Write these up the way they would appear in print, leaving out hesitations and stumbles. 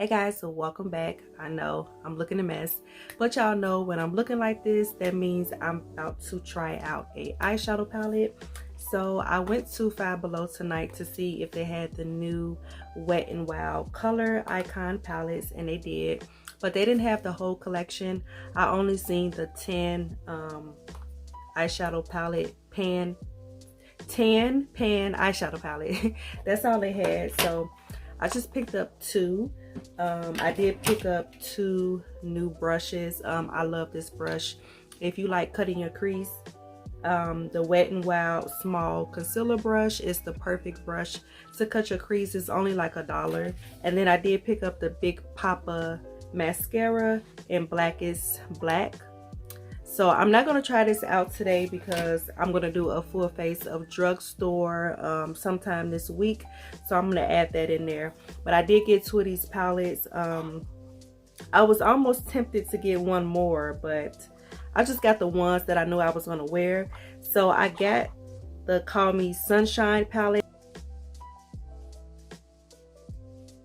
Hey guys, so welcome back. I know I'm looking a mess, but y'all know when I'm looking like this, that means I'm about to try out a eyeshadow palette. So I went to Five Below tonight to see if they had the new Wet n Wild color icon palettes, and they did, but they didn't have the whole collection. I only seen the 10 eyeshadow palette pan eyeshadow palette. That's all they had, so I just picked up two. I did pick up two new brushes. I love this brush. If you like cutting your crease, the Wet n Wild small concealer brush is the perfect brush to cut your crease. It's only like $1. And then I did pick up the Big Papa mascara in Blackest Black. So I'm not going to try this out today because I'm going to do a full face of drugstore sometime this week. So I'm going to add that in there. But I did get two of these palettes. I was almost tempted to get one more, but I just got the ones that I knew I was going to wear. So I got the Call Me Sunshine palette.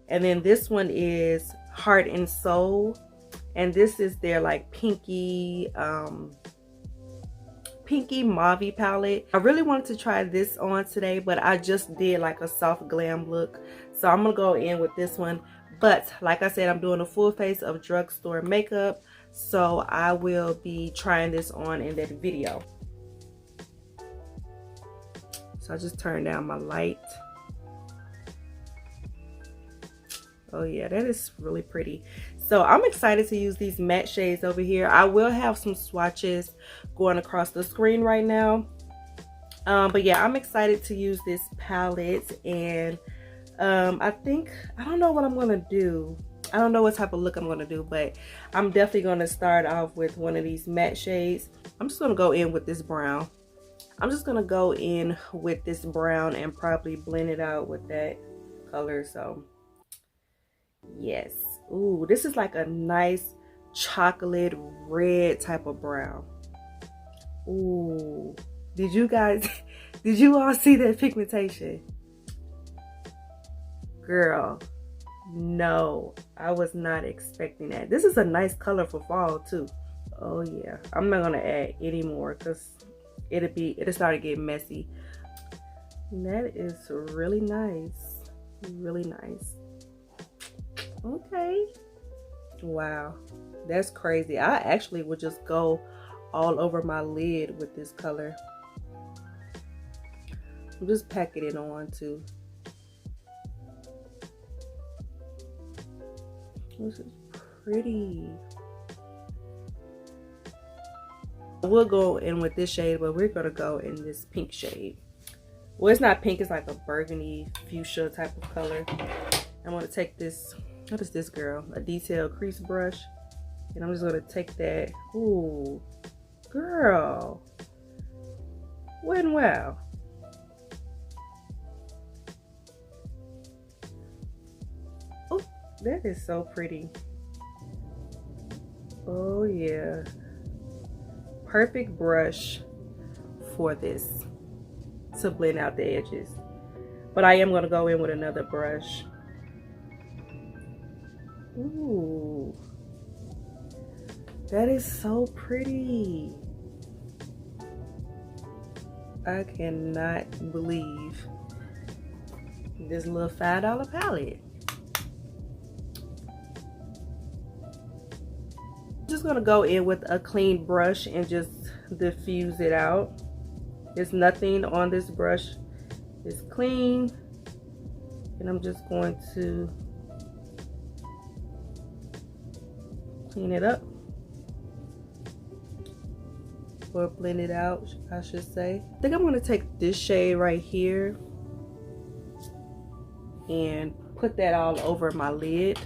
And then this one is Heart and Soul. And this is their like pinky mauve palette. I really wanted to try this on today, but I just did like a soft glam look. So I'm gonna go in with this one. But like I said, I'm doing a full face of drugstore makeup. So I will be trying this on in that video. So I just turned down my light. Oh yeah, that is really pretty. So I'm excited to use these matte shades over here. I will have some swatches going across the screen right now. But yeah, I'm excited to use this palette. And I don't know what I'm going to do. I don't know what type of look I'm going to do, but I'm definitely going to start off with one of these matte shades. I'm just going to go in with this brown. I'm just going to go in with this brown and probably blend it out with that color. So yes. Ooh, this is like a nice chocolate red type of brown. Ooh, did you all see that pigmentation? Girl, no, I was not expecting that. This is a nice color for fall too. Oh yeah, I'm not gonna add any more because it'll start to get messy. And that is really nice, really nice. Okay, wow, that's crazy. I actually would just go all over my lid with this color. I'm just packing it on too. This is pretty. We'll go in with this shade, but we're gonna go in this pink shade. Well, it's not pink, it's like a burgundy fuchsia type of color. I'm gonna take this, what is this, girl? A detailed crease brush. And I'm just gonna take that. Ooh, girl. Wet n Wild. Oh, that is so pretty. Oh yeah. Perfect brush for this to blend out the edges. But I am gonna go in with another brush. Ooh, that is so pretty. I cannot believe this little $5 palette. I'm just gonna go in with a clean brush and just diffuse it out. There's nothing on this brush. It's clean. And I'm just going to clean it up, or blend it out, I should say. I think I'm going to take this shade right here and put that all over my lid.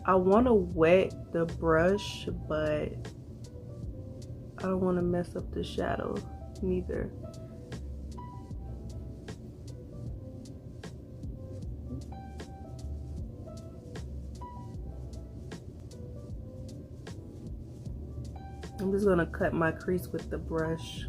I want to wet the brush, but I don't want to mess up the shadow neither. I'm just gonna cut my crease with the brush.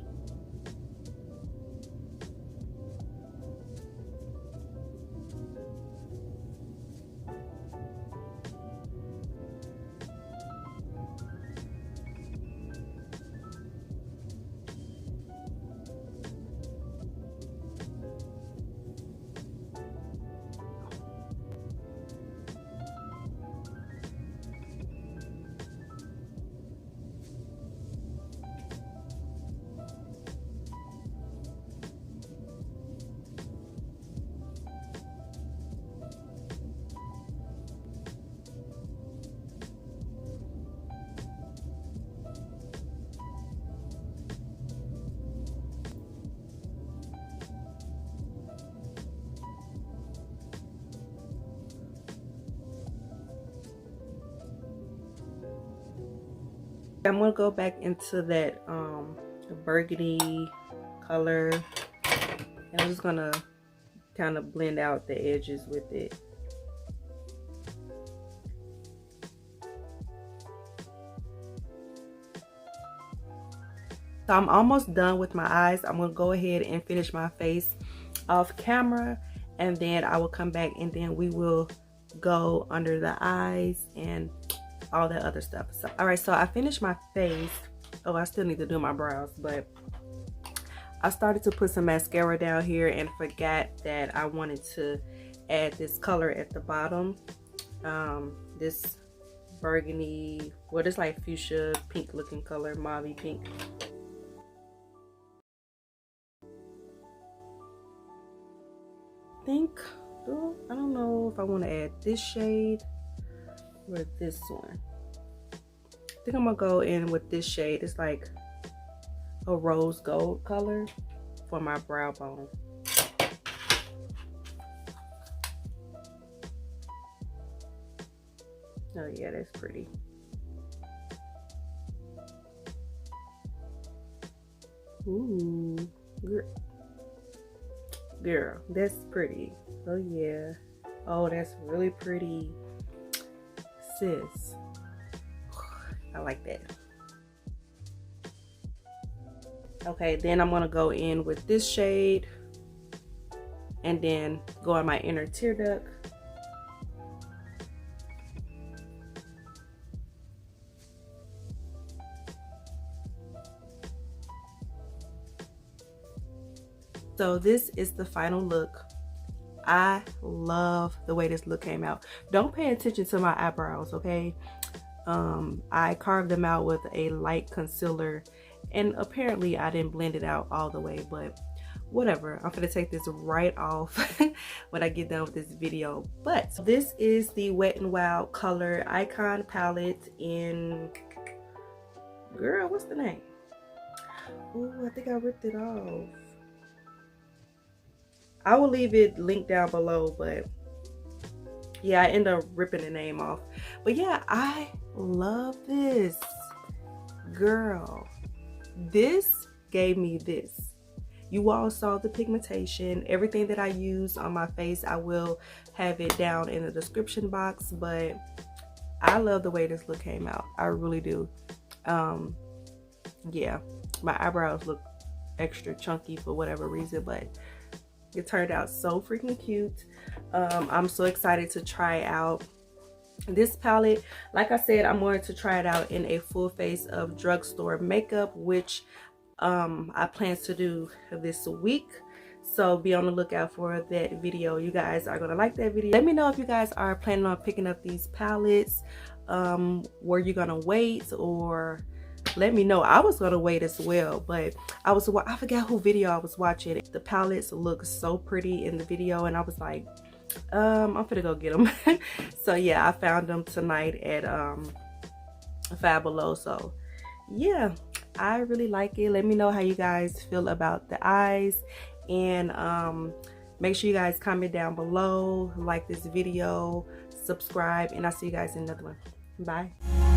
I'm gonna go back into that burgundy color, and I'm just gonna kind of blend out the edges with it. So I'm almost done with my eyes. I'm gonna go ahead and finish my face off camera, and then I will come back and then we will go under the eyes and all that other stuff. So all right, so I finished my face. Oh, I still need to do my brows, but I started to put some mascara down here and forgot that I wanted to add this color at the bottom. This burgundy, what is like fuchsia pink looking color, mauve pink. I don't know if I want to add this shade or this one. I think I'm gonna go in with this shade. It's like a rose gold color for my brow bone. Oh yeah, that's pretty. Ooh, girl, that's pretty. Oh yeah. Oh, that's really pretty, sis. I like that. Okay, then I'm gonna go in with this shade and then go on my inner tear duct. So this is the final look. I love the way this look came out. Don't pay attention to my eyebrows, okay? I carved them out with a light concealer, and apparently I didn't blend it out all the way, but whatever. I'm gonna take this right off when I get done with this video. But this is the Wet n Wild color icon palette in, girl, what's the name? Oh, I think I ripped it off. I will leave it linked down below, but yeah, I end up ripping the name off. But yeah, I love this. Girl, this gave me this. You all saw the pigmentation. Everything that I use on my face, I will have it down in the description box, but I love the way this look came out. I really do. Yeah, my eyebrows look extra chunky for whatever reason, but it turned out so freaking cute. I'm so excited to try out this palette. Like I said, I'm going to try it out in a full face of drugstore makeup, which I plan to do this week. So be on the lookout for that video. You guys are gonna like that video. Let me know if you guys are planning on picking up these palettes. Were you gonna wait, or let me know. I was gonna wait as well, but I forgot who video I was watching. The palettes look so pretty in the video, and I was like, I'm gonna go get them. So yeah, I found them tonight at Five Below. So yeah, I really like it. Let me know how you guys feel about the eyes, and make sure you guys comment down below, like this video, subscribe, and I'll see you guys in another one. Bye.